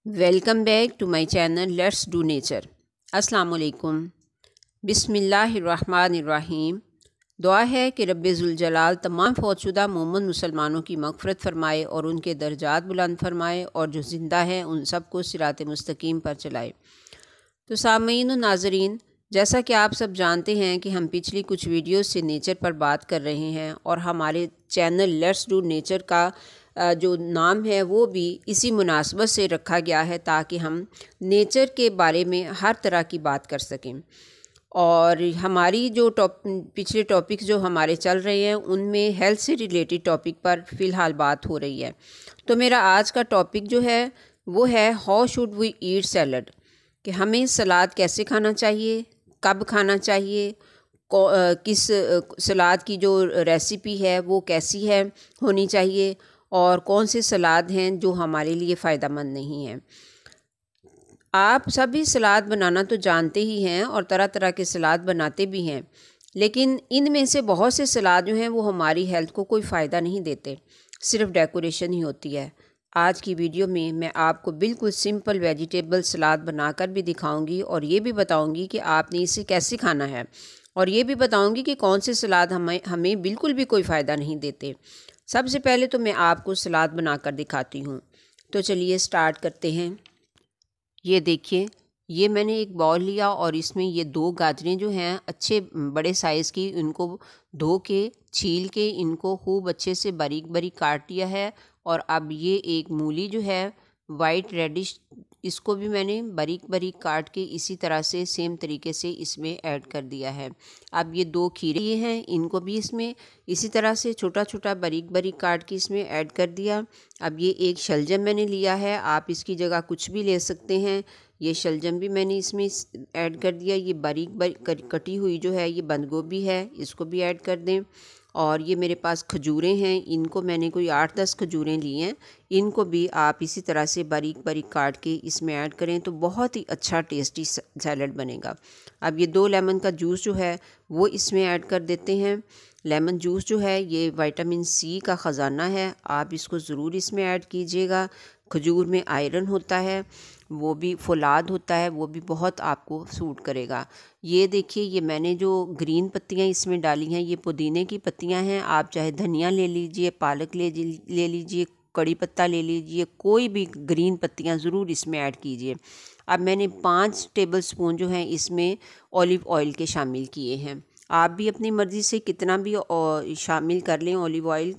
Welcome back to my channel let's do nature. अस्सलाम वालेकुम। बिस्मिल्लाहिर्रहमानिर्रहीम। दुआ है कि रब्बे ज़ुल जलाल तमाम फौतशुदा मोमिन मुसलमानों की मग़फ़िरत फ़रमाए और उनके दर्जात बुलंद फ़रमाए और जो ज़िंदा हैं उन सब को सिरात मुस्तकीम पर चलाए। तो सामीन व नाज़रीन, जैसा कि आप सब जानते हैं कि हम पिछली कुछ वीडियोस से नेचर पर बात कर रहे हैं और हमारे चैनल लेट्स डू नेचर का जो नाम है वो भी इसी मुनासबत से रखा गया है ताकि हम नेचर के बारे में हर तरह की बात कर सकें। और हमारी जो पिछले टॉपिक्स जो हमारे चल रहे हैं उनमें हेल्थ से रिलेटेड टॉपिक पर फ़िलहाल बात हो रही है। तो मेरा आज का टॉपिक जो है वो है how should we eat salad, कि हमें सलाद कैसे खाना चाहिए, कब खाना चाहिए, किस सलाद की जो रेसिपी है वो कैसी है होनी चाहिए और कौन से सलाद हैं जो हमारे लिए फ़ायदेमंद नहीं हैं। आप सभी सलाद बनाना तो जानते ही हैं और तरह तरह के सलाद बनाते भी हैं, लेकिन इनमें से बहुत से सलाद जो हैं वो हमारी हेल्थ को कोई फ़ायदा नहीं देते, सिर्फ डेकोरेशन ही होती है। आज की वीडियो में मैं आपको बिल्कुल सिंपल वेजिटेबल सलाद बनाकर भी दिखाऊंगी और ये भी बताऊंगी कि आपने इसे कैसे खाना है, और ये भी बताऊंगी कि कौन से सलाद हमें बिल्कुल भी कोई फ़ायदा नहीं देते। सबसे पहले तो मैं आपको सलाद बनाकर दिखाती हूँ। तो चलिए स्टार्ट करते हैं। ये देखिए, ये मैंने एक बाउल लिया और इसमें ये 2 गाजरें जो हैं अच्छे बड़े साइज़ की, इनको धो के छील के इनको खूब अच्छे से बारीक बारीक काट लिया है। और अब ये एक मूली जो है वाइट रेडिश, इसको भी मैंने बारीक बारीक काट के इसी तरह से सेम तरीके से इसमें ऐड कर दिया है। अब ये 2 खीरे ये हैं, इनको भी इसमें इसी तरह से छोटा छोटा बारीक बारीक काट के इसमें ऐड कर दिया। अब ये एक शलजम मैंने लिया है, आप इसकी जगह कुछ भी ले सकते हैं। ये शलजम भी मैंने इसमें ऐड कर दिया। ये बारीक बारीक कटी हुई जो है ये बंद गोभी है, इसको भी ऐड कर दें। और ये मेरे पास खजूरें हैं, इनको मैंने कोई 8-10 खजूरें ली हैं, इनको भी आप इसी तरह से बारीक बारीक काट के इसमें ऐड करें तो बहुत ही अच्छा टेस्टी सैलड बनेगा। अब ये 2 लेमन का जूस जो है वो इसमें ऐड कर देते हैं। लेमन जूस जो है ये विटामिन सी का ख़जाना है, आप इसको ज़रूर इसमें ऐड कीजिएगा। खजूर में आयरन होता है, वो भी फौलाद होता है, वो भी बहुत आपको सूट करेगा। ये देखिए, ये मैंने जो ग्रीन पत्तियाँ इसमें डाली हैं ये पुदीने की पत्तियाँ हैं। आप चाहे धनिया ले लीजिए, पालक ले लीजिए, कड़ी पत्ता ले लीजिए, कोई भी ग्रीन पत्तियाँ ज़रूर इसमें ऐड कीजिए। अब मैंने 5 टेबलस्पून जो हैं इसमें ऑलिव ऑयल के शामिल किए हैं। आप भी अपनी मर्ज़ी से कितना भी शामिल कर लें ऑलिव ऑयल,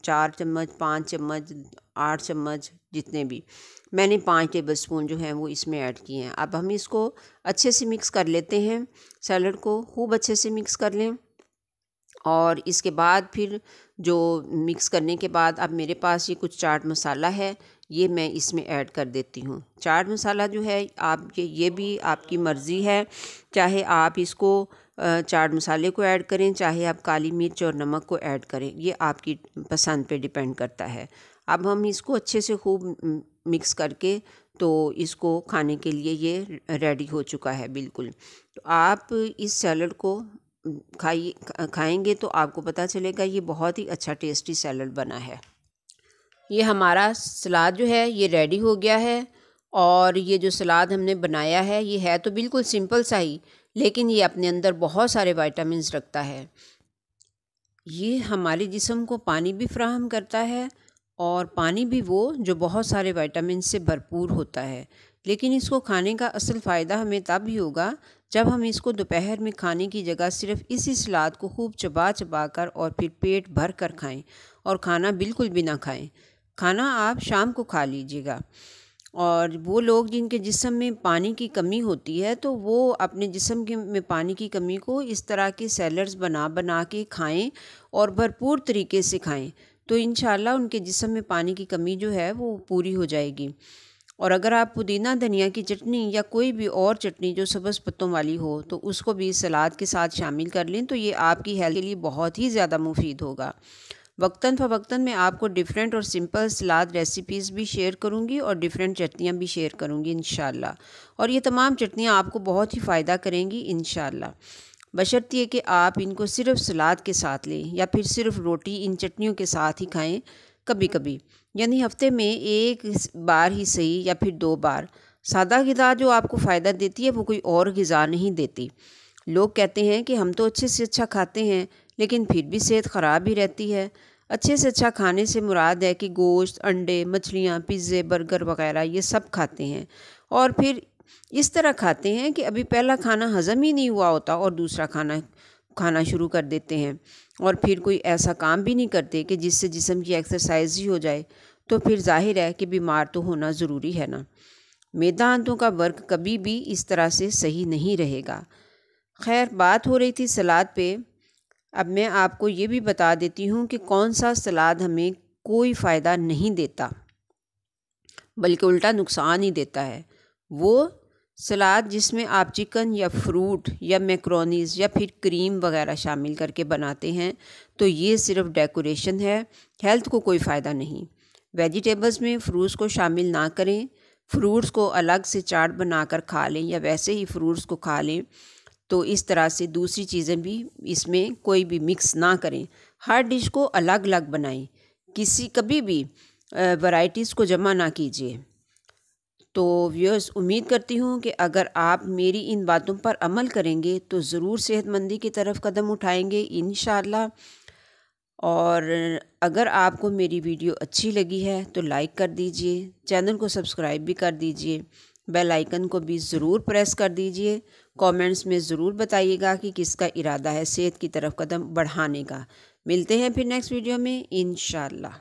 4 चम्मच, 5 चम्मच, 8 चम्मच, जितने भी। मैंने 5 टेबलस्पून जो हैं वो इसमें ऐड किए हैं। अब हम इसको अच्छे से मिक्स कर लेते हैं, सैलड को खूब अच्छे से मिक्स कर लें। और इसके बाद फिर जो मिक्स करने के बाद अब मेरे पास ये कुछ चाट मसाला है, ये मैं इसमें ऐड कर देती हूँ। चाट मसाला जो है आप ये भी आपकी मर्ज़ी है, चाहे आप इसको चाट मसाले को ऐड करें, चाहे आप काली मिर्च और नमक को ऐड करें, ये आपकी पसंद पे डिपेंड करता है। अब हम इसको अच्छे से खूब मिक्स करके तो इसको खाने के लिए ये रेडी हो चुका है बिल्कुल। तो आप इस सैलड को खाएंगे तो आपको पता चलेगा ये बहुत ही अच्छा टेस्टी सैलड बना है। ये हमारा सलाद जो है ये रेडी हो गया है। और ये जो सलाद हमने बनाया है ये है तो बिल्कुल सिंपल सा ही, लेकिन ये अपने अंदर बहुत सारे विटामिन्स रखता है। ये हमारे जिस्म को पानी भी फराहम करता है, और पानी भी वो जो बहुत सारे विटामिन से भरपूर होता है। लेकिन इसको खाने का असल फ़ायदा हमें तब ही होगा जब हम इसको दोपहर में खाने की जगह सिर्फ इसी सलाद को खूब चबा चबा कर और फिर पेट भर कर खाएं, और खाना बिल्कुल भी ना खाएं। खाना आप शाम को खा लीजिएगा। और वो लोग जिनके जिस्म में पानी की कमी होती है तो वो अपने जिस्म के में पानी की कमी को इस तरह के सैलड्स बना बना के खाएं और भरपूर तरीके से खाएं, तो इंशाल्लाह उनके जिस्म में पानी की कमी जो है वो पूरी हो जाएगी। और अगर आप पुदीना धनिया की चटनी या कोई भी और चटनी जो सब्ज़ पत्तों वाली हो तो उसको भी सलाद के साथ शामिल कर लें तो ये आपकी हेल्थ के लिए बहुत ही ज़्यादा मुफीद होगा। वक्तन फ़वक्तन मैं आपको डिफरेंट और सिंपल सलाद रेसिपीज़ भी शेयर करूंगी और डिफरेंट चटनियाँ भी शेयर करूंगी इंशाल्लाह। और ये तमाम चटनियाँ आपको बहुत ही फ़ायदा करेंगी इंशाल्लाह, बशर्ते ये कि आप इनको सिर्फ सलाद के साथ लें या फिर सिर्फ रोटी इन चटनियों के साथ ही खाएं, कभी कभी, यानी हफ्ते में एक बार ही सही या फिर 2 बार। सादा ग़िज़ा जो आपको फ़ायदा देती है वो कोई और ग़िज़ा नहीं देती। लोग कहते हैं कि हम तो अच्छे से अच्छा खाते हैं लेकिन फिर भी सेहत ख़राब ही रहती है। अच्छे से अच्छा खाने से मुराद है कि गोश्त, अंडे, मछलियाँ, पिज़्ज़े, बर्गर वग़ैरह ये सब खाते हैं और फिर इस तरह खाते हैं कि अभी पहला खाना हज़म ही नहीं हुआ होता और दूसरा खाना खाना शुरू कर देते हैं और फिर कोई ऐसा काम भी नहीं करते कि जिससे जिस्म की एक्सरसाइज ही हो जाए। तो फिर ज़ाहिर है कि बीमार तो होना ज़रूरी है ना। मैदा आंतों का वर्क कभी भी इस तरह से सही नहीं रहेगा। खैर, बात हो रही थी सलाद पे। अब मैं आपको ये भी बता देती हूँ कि कौन सा सलाद हमें कोई फ़ायदा नहीं देता बल्कि उल्टा नुकसान ही देता है। वो सलाद जिसमें आप चिकन या फ्रूट या मैक्रोनीज़ या फिर क्रीम वगैरह शामिल करके बनाते हैं, तो ये सिर्फ डेकोरेशन है, हेल्थ को कोई फ़ायदा नहीं। वेजिटेबल्स में फ्रूट्स को शामिल ना करें। फ्रूट्स को अलग से चाट बनाकर खा लें या वैसे ही फ्रूट्स को खा लें। तो इस तरह से दूसरी चीज़ें भी इसमें कोई भी मिक्स ना करें। हर डिश को अलग अलग बनाएं, कभी भी वैरायटीज़ को जमा ना कीजिए। तो व्यूअर्स, उम्मीद करती हूँ कि अगर आप मेरी इन बातों पर अमल करेंगे तो ज़रूर सेहतमंदी की तरफ कदम उठाएंगे इंशाअल्लाह। और अगर आपको मेरी वीडियो अच्छी लगी है तो लाइक कर दीजिए, चैनल को सब्सक्राइब भी कर दीजिए, बेल आइकन को भी ज़रूर प्रेस कर दीजिए। कमेंट्स में ज़रूर बताइएगा कि किसका इरादा है सेहत की तरफ कदम बढ़ाने का। मिलते हैं फिर नेक्स्ट वीडियो में इंशाअल्लाह।